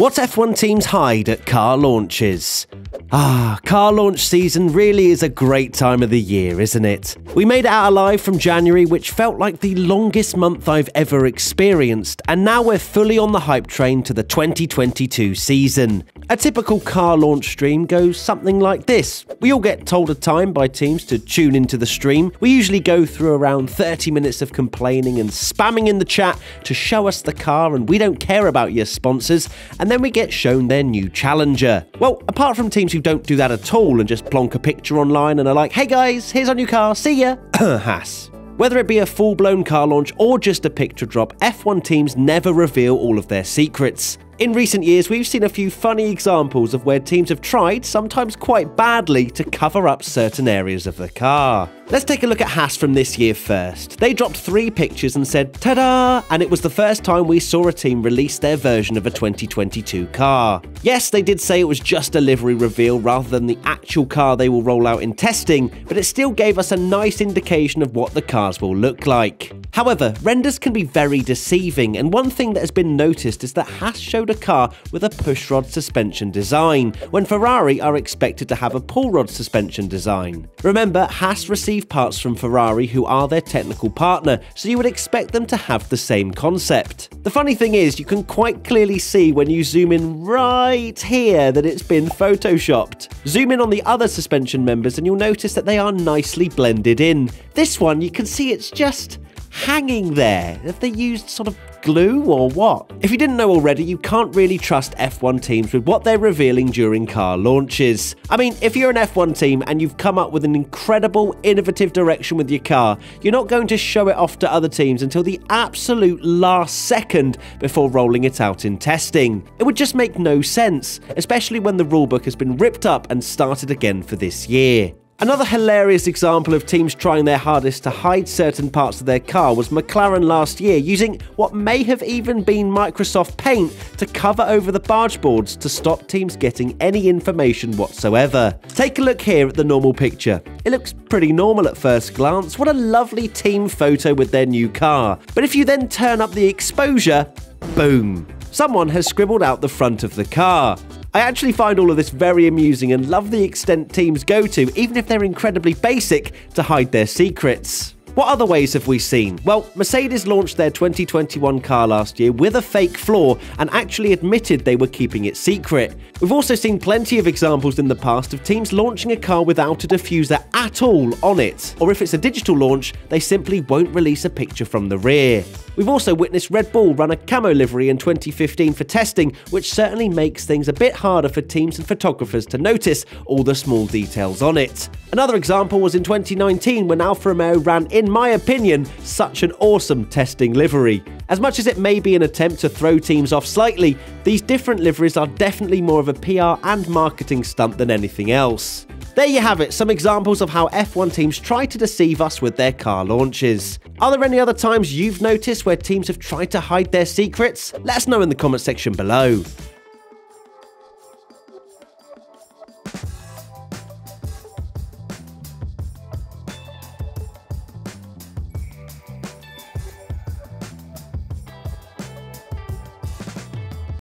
What F1 teams hide at car launches? Car launch season really is a great time of the year, isn't it? We made it out alive from January, which felt like the longest month I've ever experienced, and now we're fully on the hype train to the 2022 season. A typical car launch stream goes something like this. We all get told a time by teams to tune into the stream. We usually go through around 30 minutes of complaining and spamming in the chat to show us the car and we don't care about your sponsors, and then we get shown their new challenger. Well, apart from teams who don't do that at all and just plonk a picture online and are like, hey guys, here's our new car, see ya, Haas. Whether it be a full-blown car launch or just a picture drop, F1 teams never reveal all of their secrets. In recent years, we've seen a few funny examples of where teams have tried, sometimes quite badly, to cover up certain areas of the car. Let's take a look at Haas from this year first. They dropped 3 pictures and said, ta-da! And it was the first time we saw a team release their version of a 2022 car. Yes, they did say it was just a livery reveal rather than the actual car they will roll out in testing, but it still gave us a nice indication of what the cars will look like. However, renders can be very deceiving, and one thing that has been noticed is that Haas showed a car with a pushrod suspension design, when Ferrari are expected to have a pull rod suspension design. Remember, Haas received parts from Ferrari, who are their technical partner, so you would expect them to have the same concept. The funny thing is, you can quite clearly see when you zoom in right here that it's been photoshopped. Zoom in on the other suspension members and you'll notice that they are nicely blended in. This one, you can see it's just hanging there. Have they used sort of glue or what? If you didn't know already, you can't really trust F1 teams with what they're revealing during car launches. I mean, if you're an F1 team and you've come up with an incredible, innovative direction with your car, you're not going to show it off to other teams until the absolute last second before rolling it out in testing. It would just make no sense, especially when the rulebook has been ripped up and started again for this year. Another hilarious example of teams trying their hardest to hide certain parts of their car was McLaren last year, using what may have even been Microsoft Paint to cover over the barge boards to stop teams getting any information whatsoever. Take a look here at the normal picture. It looks pretty normal at first glance. What a lovely team photo with their new car. But if you then turn up the exposure, boom! Someone has scribbled out the front of the car. I actually find all of this very amusing and love the extent teams go to, even if they're incredibly basic, to hide their secrets. What other ways have we seen? Well, Mercedes launched their 2021 car last year with a fake floor and actually admitted they were keeping it secret. We've also seen plenty of examples in the past of teams launching a car without a diffuser at all on it, or if it's a digital launch, they simply won't release a picture from the rear. We've also witnessed Red Bull run a camo livery in 2015 for testing, which certainly makes things a bit harder for teams and photographers to notice all the small details on it. Another example was in 2019 when Alfa Romeo ran, in my opinion, such an awesome testing livery. As much as it may be an attempt to throw teams off slightly, these different liveries are definitely more of a PR and marketing stunt than anything else. There you have it, some examples of how F1 teams try to deceive us with their car launches. Are there any other times you've noticed where teams have tried to hide their secrets? Let us know in the comment section below.